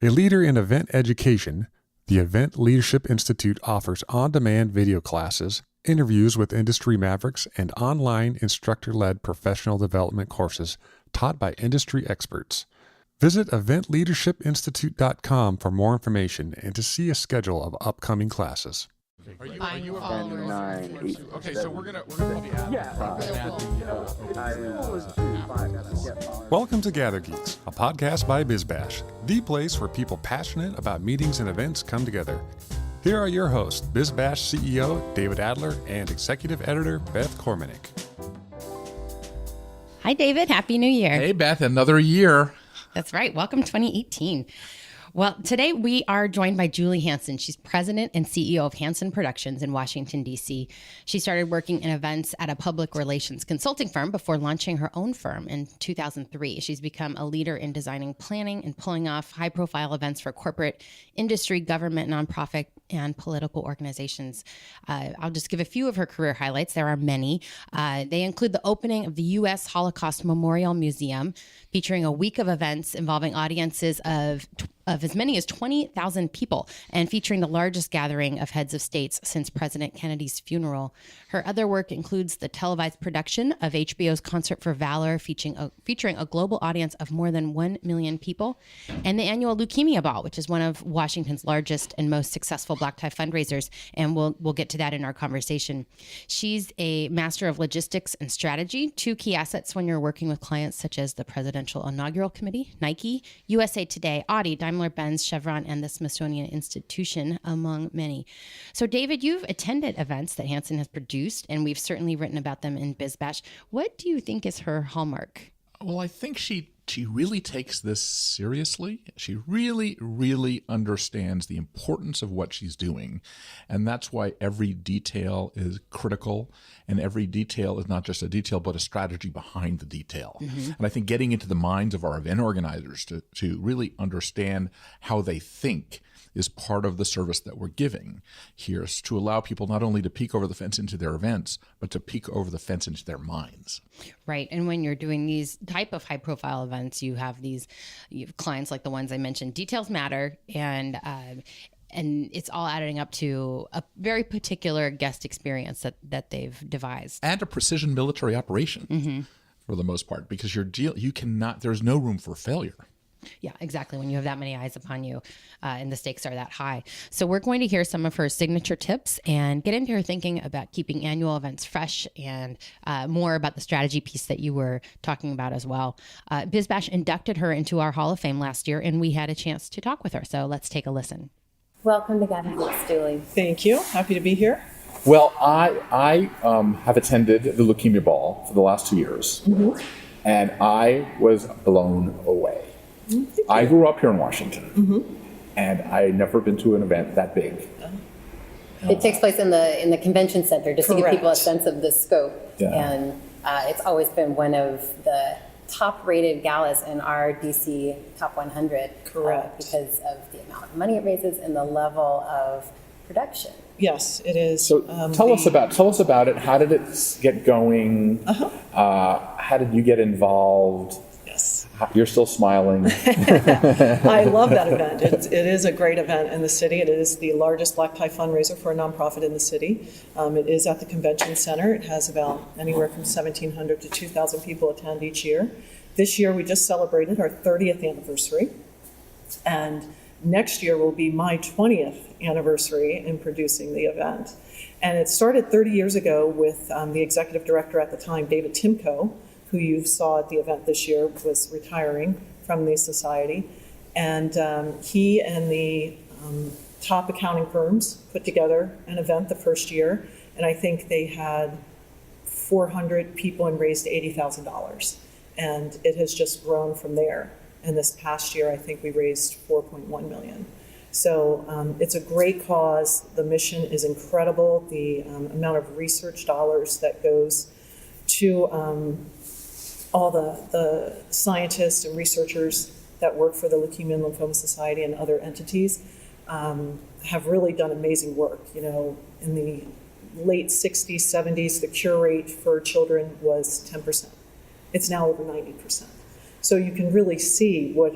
A leader in event education, the Event Leadership Institute offers on-demand video classes, interviews with industry mavericks, and online instructor-led professional development courses taught by industry experts. Visit eventleadershipinstitute.com for more information and to see a schedule of upcoming classes. Are you a follower? 9, 8, Okay, so we're gonna probably add. Welcome to GatherGeeks, a podcast by BizBash, the place where people passionate about meetings and events come together. Here are your hosts, BizBash CEO David Adler and Executive Editor Beth Kormanik. Hi, David. Happy New Year. Hey, Beth, another year. That's right. Welcome 2018. Well, today we are joined by Julie Hanson. She's president and CEO of Hanson Productions in Washington, D.C. She started working in events at a public relations consulting firm before launching her own firm in 2003. She's become a leader in designing, planning, and pulling off high-profile events for corporate, industry, government, nonprofit, and political organizations. I'll just give a few of her career highlights. There are many. They include the opening of the U.S. Holocaust Memorial Museum, featuring a week of events involving audiences of as many as 20,000 people and featuring the largest gathering of heads of states since President Kennedy's funeral. Her other work includes the televised production of HBO's Concert for Valor, featuring a global audience of more than 1 million people, and the annual Leukemia Ball, which is one of Washington's largest and most successful black tie fundraisers, and we'll get to that in our conversation. She's a master of logistics and strategy, two key assets when you're working with clients such as the Presidential Inaugural Committee, Nike, USA Today, Audi, Daimler-Benz, Chevron, and the Smithsonian Institution, among many. So, David, you've attended events that Hanson has produced, and we've certainly written about them in BizBash. What do you think is her hallmark? Well, I think she really takes this seriously. She really, really understands the importance of what she's doing. And that's why every detail is critical. And every detail is not just a detail, but a strategy behind the detail. Mm-hmm. And I think getting into the minds of our event organizers to really understand how they think is part of the service that we're giving here, is to allow people not only to peek over the fence into their events, but to peek over the fence into their minds. Right. And when you're doing these type of high profile events, you have clients like the ones I mentioned. Details matter, and it's all adding up to a very particular guest experience that they've devised. And a precision military operation, mm-hmm. for the most part, because there's no room for failure. Yeah, exactly. When you have that many eyes upon you and the stakes are that high. So we're going to hear some of her signature tips and get into her thinking about keeping annual events fresh and more about the strategy piece that you were talking about as well. BizBash inducted her into our Hall of Fame last year, and we had a chance to talk with her. So let's take a listen. Welcome to GatherGeeks, Julie. Thank you. Happy to be here. Well, I have attended the Leukemia Ball for the last 2 years, mm-hmm. and I was blown away. I grew up here in Washington, mm-hmm. and I had never been to an event that big. It takes place in the convention center, just Correct. to give people a sense of the scope. Yeah. And it's always been one of the top-rated galas in our DC Top 100. Correct. Because of the amount of money it raises and the level of production. Yes, it is. So tell us about it. How did it get going? Uh-huh. How did you get involved? Yes. You're still smiling. I love that event. It is a great event in the city. It is the largest black tie fundraiser for a nonprofit in the city. It is at the convention center. It has about anywhere from 1,700 to 2,000 people attend each year. This year we just celebrated our 30th anniversary. And next year will be my 20th anniversary in producing the event. And it started 30 years ago with the executive director at the time, David Timko, who you saw at the event this year, was retiring from the society. And he and the top accounting firms put together an event the first year. And I think they had 400 people and raised $80,000. And it has just grown from there. And this past year, I think we raised $4.1 million. So it's a great cause. The mission is incredible. The amount of research dollars that goes to all the scientists and researchers that work for the Leukemia and Lymphoma Society and other entities have really done amazing work. You know, in the late 60s, 70s, the cure rate for children was 10%. It's now over 90%. So you can really see what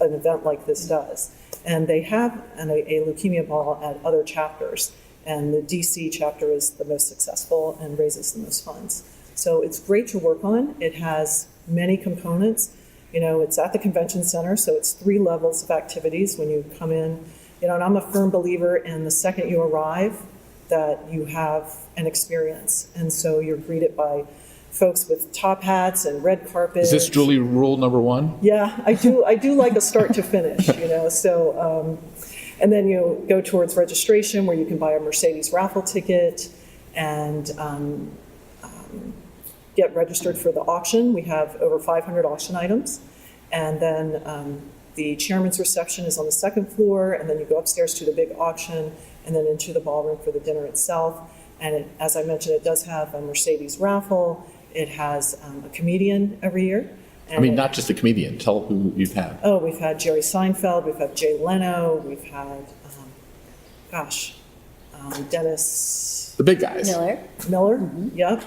an event like this does. And they have a Leukemia Ball at other chapters. And the DC chapter is the most successful and raises the most funds. So it's great to work on. It has many components. It's at the convention center, so it's 3 levels of activities when you come in. And I'm a firm believer in the second you arrive that you have an experience. And so you're greeted by folks with top hats and red carpet. Is this Julie rule number 1? Yeah, I do like a start to finish, So, and then you go towards registration where you can buy a Mercedes raffle ticket and get registered for the auction. We have over 500 auction items. And then the chairman's reception is on the 2nd floor, and then you go upstairs to the big auction and then into the ballroom for the dinner itself. And as I mentioned, it does have a Mercedes raffle. It has a comedian every year. And not just a comedian. Tell who you've had. Oh, we've had Jerry Seinfeld, we've had Jay Leno, we've had, Dennis... The big guys. Miller, yep.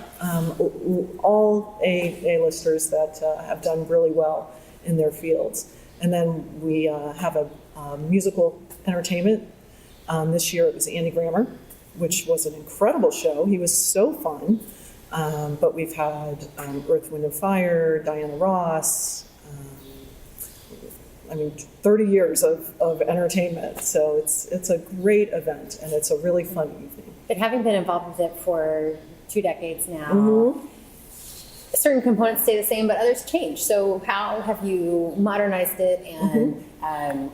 All A-listers that have done really well in their fields. And then we have a musical entertainment. This year it was Andy Grammer, which was an incredible show. He was so fun. But we've had Earth, Wind & Fire, Diana Ross, 30 years of entertainment. So it's a great event, and it's a really fun evening. But having been involved with it for 2 decades now, certain components stay the same, but others change. So how have you modernized it and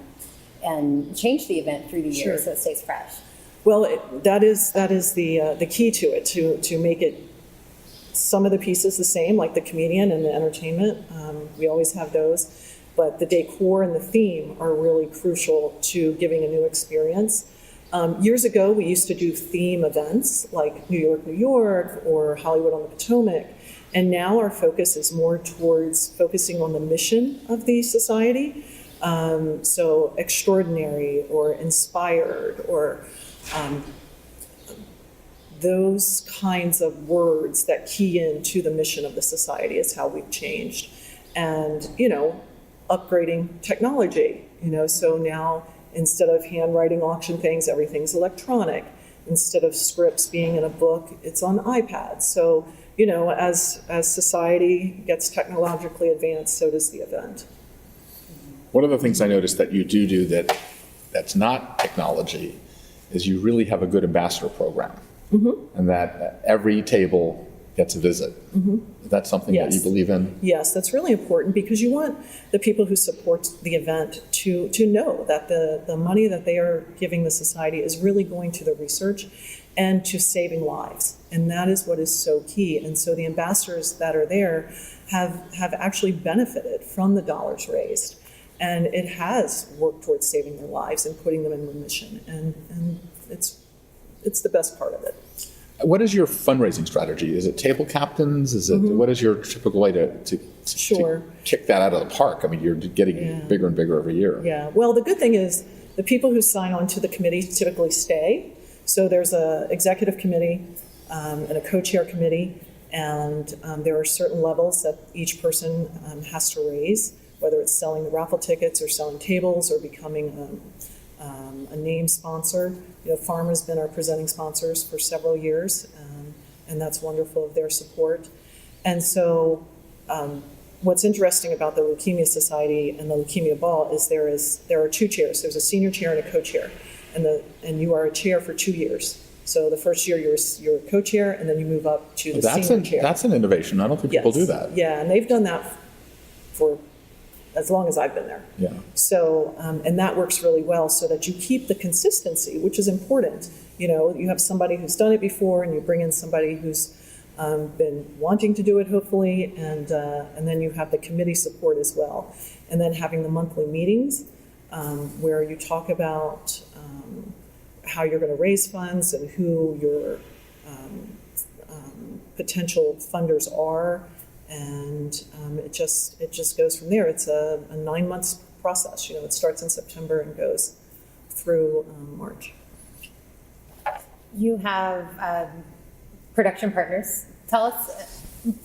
changed the event through the years so it stays fresh? Well, that is the key to it, to make it some of the pieces the same, like the comedian and the entertainment. We always have those, but the decor and the theme are really crucial to giving a new experience. Years ago, we used to do theme events like New York, New York, or Hollywood on the Potomac. And now our focus is more towards focusing on the mission of the society. So extraordinary or inspired or those kinds of words that key into the mission of the society is how we've changed. And, upgrading technology, so now instead of handwriting auction things, everything's electronic. Instead of scripts being in a book, it's on iPads. So, as society gets technologically advanced, so does the event. One of the things I noticed that you do that's not technology is you really have a good ambassador program. And that every table gets a visit. Is that something that you believe in? Yes, that's really important because you want the people who support the event to know that the money that they are giving the society is really going to the research and to saving lives. And that is what is so key. And so the ambassadors that are there have actually benefited from the dollars raised. And it has worked towards saving their lives and putting them in remission. And it's the best part of it. What is your fundraising strategy? Is it table captains? Is it what is your typical way to kick that out of the park? You're getting bigger and bigger every year. Yeah. Well, the good thing is the people who sign on to the committee typically stay. So there's an executive committee and a co-chair committee, and there are certain levels that each person has to raise, whether it's selling the raffle tickets or selling tables or becoming a name sponsor. Pharma has been our presenting sponsors for several years, and that's wonderful of their support. And so what's interesting about the Leukemia Society and the Leukemia Ball is there are 2 chairs. There's a senior chair and a co-chair, and you are a chair for 2 years. So the first year you're a co-chair, and then you move up to the senior chair. That's an innovation. I don't think people do that. Yeah, and they've done that for as long as I've been there. Yeah. So, and that works really well so that you keep the consistency, which is important. You have somebody who's done it before, and you bring in somebody who's been wanting to do it, hopefully, and then you have the committee support as well. And then having the monthly meetings where you talk about how you're going to raise funds and who your potential funders are. And it just goes from there. It's a 9 months process. It starts in September and goes through March. You have production partners. Tell us,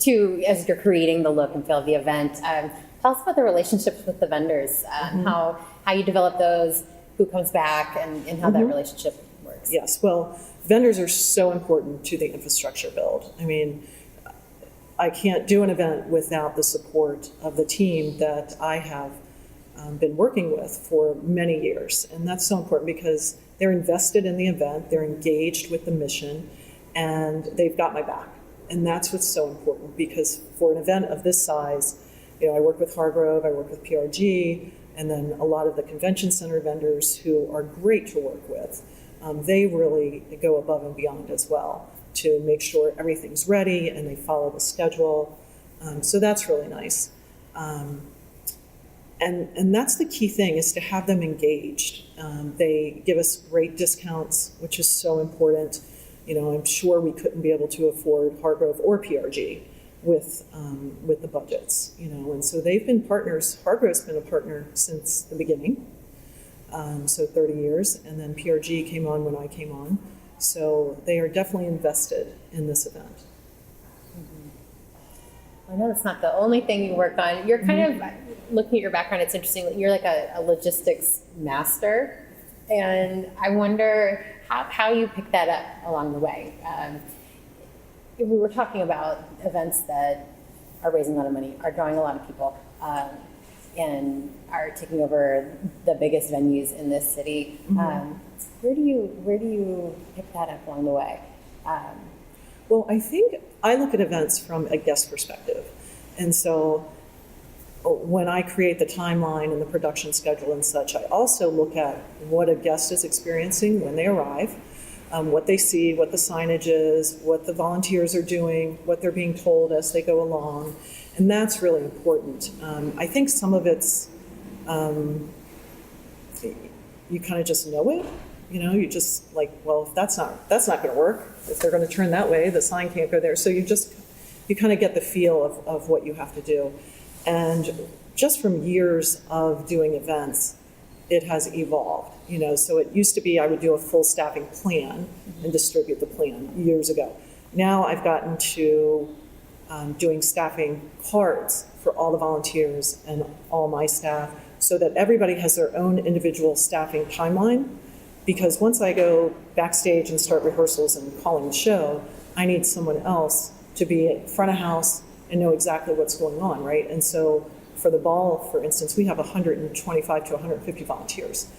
as you're creating the look and feel of the event, tell us about the relationships with the vendors, how you develop those, who comes back and how that relationship works. Yes, well, vendors are so important to the infrastructure build. I mean, I can't do an event without the support of the team that I have been working with for many years. And that's so important because they're invested in the event, they're engaged with the mission, and they've got my back. And that's what's so important, because for an event of this size, I work with Hargrove, I work with PRG, and then a lot of the convention center vendors who are great to work with. They really go above and beyond as well to make sure everything's ready and they follow the schedule. So that's really nice. And that's the key thing, is to have them engaged. They give us great discounts, which is so important. I'm sure we couldn't be able to afford Hargrove or PRG with the budgets, and so they've been partners. Hargrove's been a partner since the beginning, so 30 years, and then PRG came on when I came on. So they are definitely invested in this event. I know it's not the only thing you work on. You're kind of, looking at your background, it's interesting. You're like a logistics master. And I wonder how you pick that up along the way. We were talking about events that are raising a lot of money, are drawing a lot of people, and are taking over the biggest venues in this city. Where do you pick that up along the way? Well, I think I look at events from a guest perspective. And so when I create the timeline and the production schedule and such, I also look at what a guest is experiencing when they arrive, what they see, what the signage is, what the volunteers are doing, what they're being told as they go along. And that's really important. I think some of it's, you kind of just know it. You just like, well, if that's not going to work. If they're going to turn that way, the sign can't go there. So you kind of get the feel of what you have to do. And just from years of doing events, it has evolved. So it used to be I would do a full staffing plan and distribute the plan years ago. Now I've gotten to doing staffing cards for all the volunteers and all my staff, so that everybody has their own individual staffing timeline. Because once I go backstage and start rehearsals and calling the show, I need someone else to be at front of house and know exactly what's going on, right? And so for the ball, for instance, we have 125 to 150 volunteers.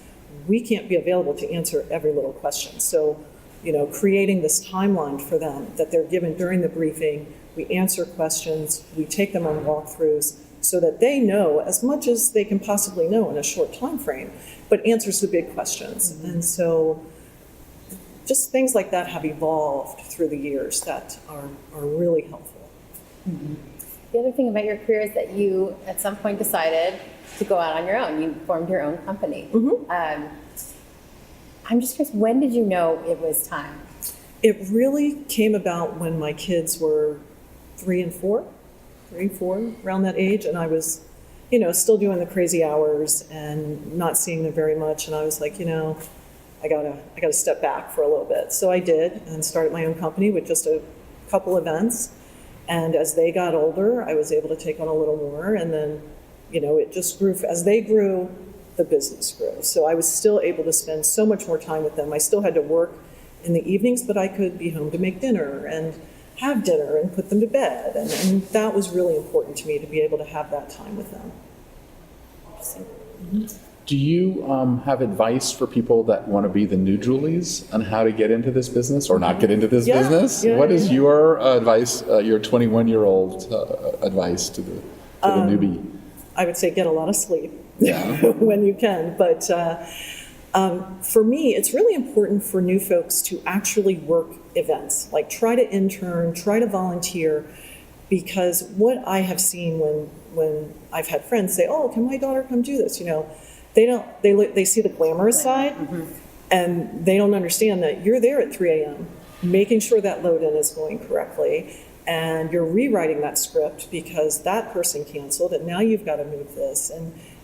We can't be available to answer every little question. So, creating this timeline for them that they're given during the briefing, we answer questions, we take them on walkthroughs, so that they know as much as they can possibly know in a short time frame, but answers the big questions. And so just things like that have evolved through the years that are really helpful. The other thing about your career is that you at some point decided to go out on your own. You formed your own company. I'm just curious, when did you know it was time? It really came about when my kids were 3 and 4, around that age, and I was, still doing the crazy hours and not seeing them very much. And I was like, I gotta step back for a little bit. So I did, and started my own company with just a couple events. And as they got older, I was able to take on a little more. And then, it just grew. As they grew, the business grew. So I was still able to spend so much more time with them. I still had to work in the evenings, but I could be home to make dinner and have dinner and put them to bed. And that was really important to me, to be able to have that time with them. Do you have advice for people that want to be the new Julies on how to get into this business or not get into this business? What is your advice, your 21-year-old advice to the newbie? I would say get a lot of sleep Yeah. when you can. But for me, it's really important for new folks to actually work events, like try to intern, try to volunteer, because what I have seen when I've had friends say, "Oh, can my daughter come do this?" They see the glamorous side, and they don't understand that you're there at 3 a.m. making sure that load-in is going correctly, and you're rewriting that script because that person canceled, and now you've got to move this.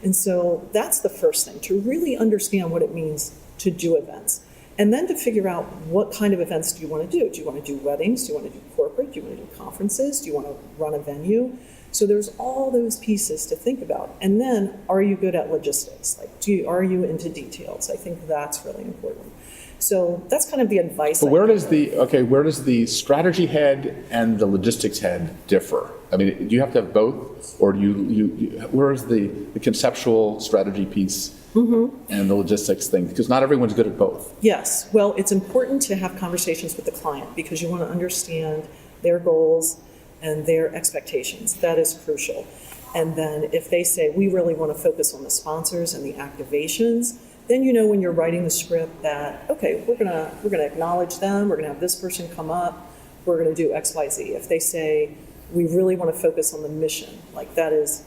And so that's the first thing, to really understand what it means to do events. And then to figure out what kind of events do you want to do. Do you want to do weddings? Do you want to do corporate? Do you want to do conferences? Do you want to run a venue? So there's all those pieces to think about. And then, are you good at logistics? Like, are you into details? I think that's really important. So that's kind of the advice. But where does the strategy head and the logistics head differ? I mean, do you have to have both, or do you where is the conceptual strategy piece and the logistics thing? Because not everyone's good at both. Yes. Well, it's important to have conversations with the client because you want to understand their goals and their expectations. That is crucial. And then if they say, we really want to focus on the sponsors and the activations, then you know when you're writing the script that, okay, we're gonna acknowledge them, we're gonna have this person come up, we're gonna do X, Y, Z. If they say, we really want to focus on the mission, like that is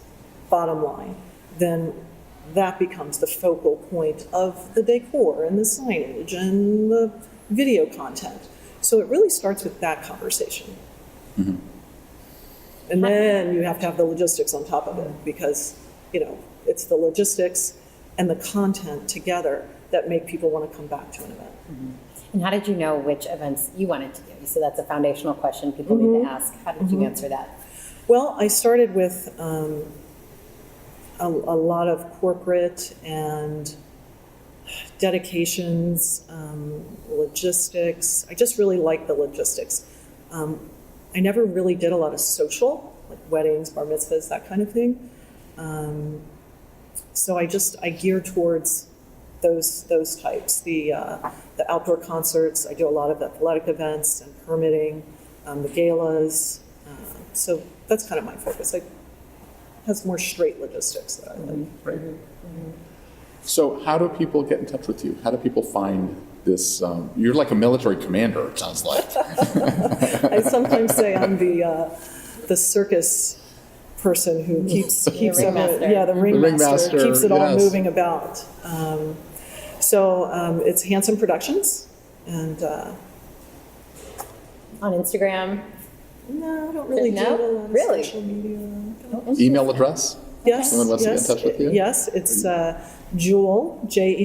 bottom line, then that becomes the focal point of the decor and the signage and the video content. So it really starts with that conversation. Mm-hmm. And then you have to have the logistics on top of it because, it's the logistics and the content together that make people want to come back to an event. Mm-hmm. And how did you know which events you wanted to do? So that's a foundational question people need to ask. How did you answer that? Well, I started with a lot of corporate and dedications, logistics. I just really like the logistics. I never really did a lot of social, like weddings, bar mitzvahs, that kind of thing. So I gear towards those types. The outdoor concerts, I do a lot of athletic events and permitting, the galas. So that's kind of my focus. It has more straight logistics that I like. Right. Mm-hmm. So how do people get in touch with you? How do people find this? You're like a military commander, it sounds like. I sometimes say I'm the circus person who keeps the ringmaster keeps it all moving about. So it's Hanson Productions, and on Instagram. No, I don't really do a lot of social media. Email address? Yes. Someone wants to get in touch with you? Yes, it's Jewel, Jewel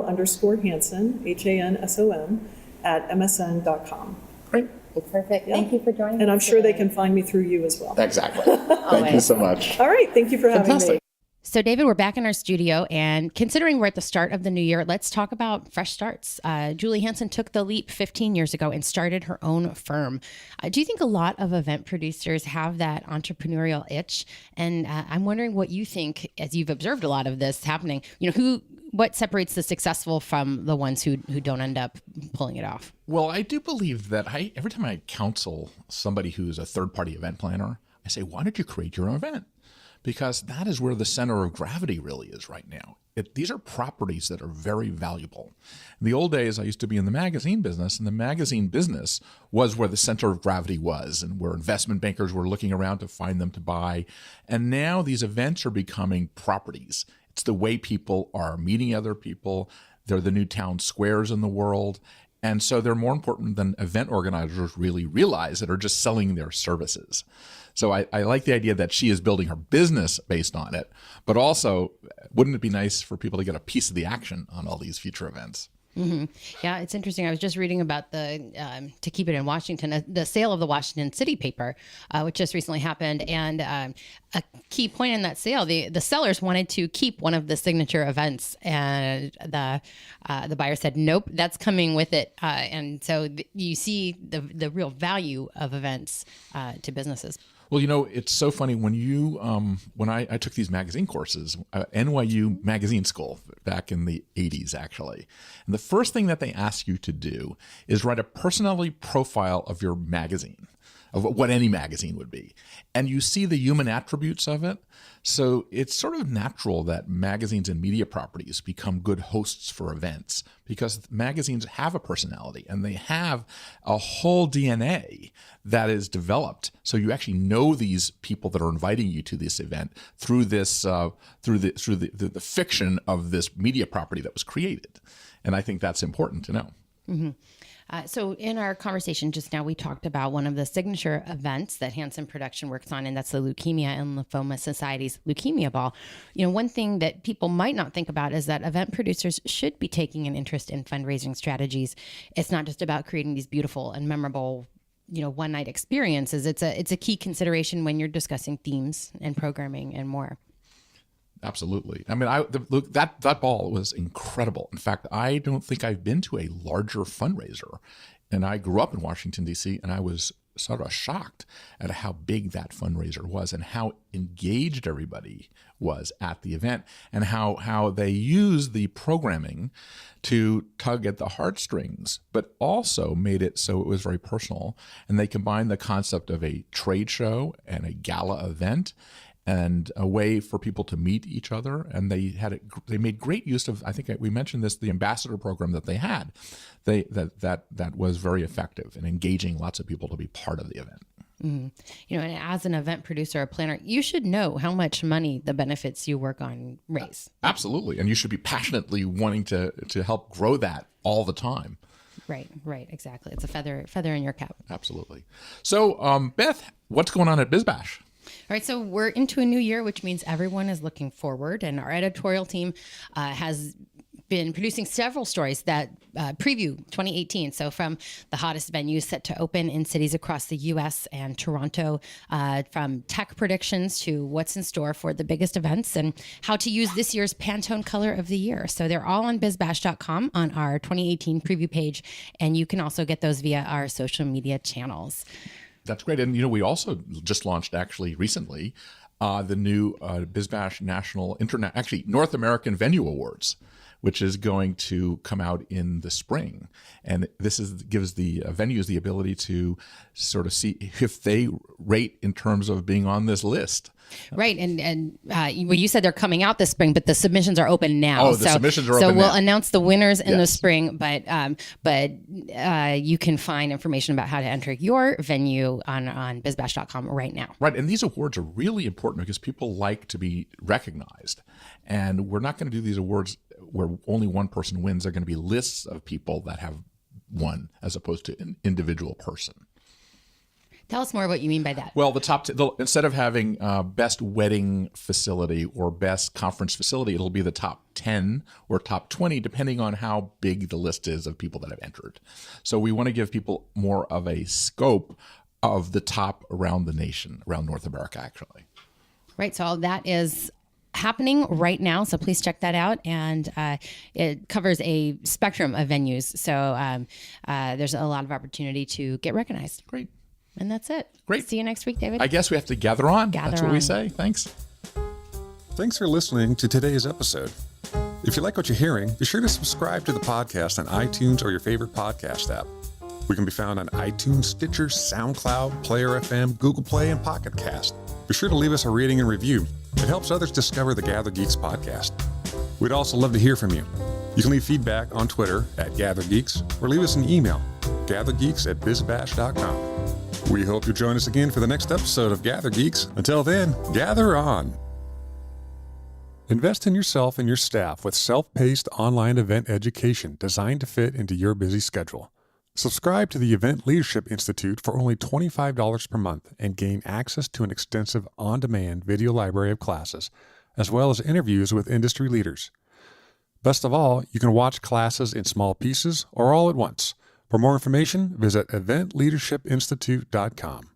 _Hanson, Hansom, at msn.com. Great. Perfect. Yeah. Thank you for joining us. And I'm sure they can find me through you as well. Exactly. Thank you so much. All right. Thank you for having me. So, David, we're back in our studio, and considering we're at the start of the new year, let's talk about fresh starts. Julie Hanson took the leap 15 years ago and started her own firm. Do you think a lot of event producers have that entrepreneurial itch? And I'm wondering what you think, as you've observed a lot of this happening, what separates the successful from the ones who don't end up pulling it off? Well, I do believe that every time I counsel somebody who's a third-party event planner, I say, why don't you create your own event? Because that is where the center of gravity really is right now. These are properties that are very valuable. In the old days, I used to be in the magazine business, and the magazine business was where the center of gravity was and where investment bankers were looking around to find them to buy. And now these events are becoming properties. It's the way people are meeting other people. They're the new town squares in the world. And so they're more important than event organizers really realize that are just selling their services. So I like the idea that she is building her business based on it, but also, wouldn't it be nice for people to get a piece of the action on all these future events? Mm-hmm. Yeah, it's interesting. I was just reading about to keep it in Washington, the sale of the Washington City paper, which just recently happened. And a key point in that sale, the sellers wanted to keep one of the signature events, and the buyer said, nope, that's coming with it. And so you see the real value of events to businesses. Well, it's so funny when when I took these magazine courses, NYU magazine school back in the 80s, actually. And the first thing that they ask you to do is write a personality profile of your magazine, of what any magazine would be. And you see the human attributes of it. So it's sort of natural that magazines and media properties become good hosts for events because magazines have a personality and they have a whole DNA that is developed. So you actually know these people that are inviting you to this event through this through the fiction of this media property that was created. And I think that's important to know. Mm-hmm. So in our conversation just now, we talked about one of the signature events that Hanson Production works on, and that's the Leukemia and Lymphoma Society's Leukemia Ball. One thing that people might not think about is that event producers should be taking an interest in fundraising strategies. It's not just about creating these beautiful and memorable one night experiences. It's a key consideration when you're discussing themes and programming and more. Absolutely. I mean, look, that ball was incredible. In fact, I don't think I've been to a larger fundraiser. And I grew up in Washington, D.C., and I was sort of shocked at how big that fundraiser was and how engaged everybody was at the event, and how they used the programming to tug at the heartstrings, but also made it so it was very personal. And they combined the concept of a trade show and a gala event and a way for people to meet each other. And they made great use of, I think we mentioned this, the ambassador program that they had. That was very effective in engaging lots of people to be part of the event. Mm-hmm. And as an event producer or planner, you should know how much money the benefits you work on raise. Absolutely. And you should be passionately wanting to help grow that all the time. Right, exactly. It's a feather in your cap. Absolutely. So, Beth, what's going on at BizBash? All right, so we're into a new year, which means everyone is looking forward, and our editorial team has been producing several stories that preview 2018. So from the hottest venues set to open in cities across the U.S. and Toronto, from tech predictions to what's in store for the biggest events and how to use this year's Pantone color of the year. So they're all on bizbash.com on our 2018 preview page, and you can also get those via our social media channels. That's great. And, we also just launched actually recently the new BizBash North American Venue Awards, which is going to come out in the spring. And this gives the venues the ability to sort of see if they rate in terms of being on this list. Right. And you said they're coming out this spring, but the submissions are open now. Oh, the submissions are open now. So we'll announce the winners in the spring, but you can find information about how to enter your venue on bizbash.com right now. Right. And these awards are really important because people like to be recognized. And we're not going to do these awards where only one person wins. They're going to be lists of people that have won as opposed to an individual person. Tell us more what you mean by that. Well, instead of having best wedding facility or best conference facility, it'll be the top 10 or top 20, depending on how big the list is of people that have entered. So we want to give people more of a scope of the top around the nation, around North America, actually. Right. So all that is happening right now. So please check that out. And it covers a spectrum of venues. So there's a lot of opportunity to get recognized. Great. And that's it. Great. See you next week, David. I guess we have to gather on. That's what we say. Thanks. Thanks for listening to today's episode. If you like what you're hearing, be sure to subscribe to the podcast on iTunes or your favorite podcast app. We can be found on iTunes, Stitcher, SoundCloud, Player FM, Google Play, and Pocket Cast. Be sure to leave us a rating and review. It helps others discover the GatherGeeks podcast. We'd also love to hear from you. You can leave feedback on Twitter @GatherGeeks or leave us an email, gathergeeks@bizbash.com. We hope you'll join us again for the next episode of GatherGeeks. Until then, gather on. Invest in yourself and your staff with self-paced online event education designed to fit into your busy schedule. Subscribe to the Event Leadership Institute for only $25 per month and gain access to an extensive on-demand video library of classes, as well as interviews with industry leaders. Best of all, you can watch classes in small pieces or all at once. For more information, visit eventleadershipinstitute.com.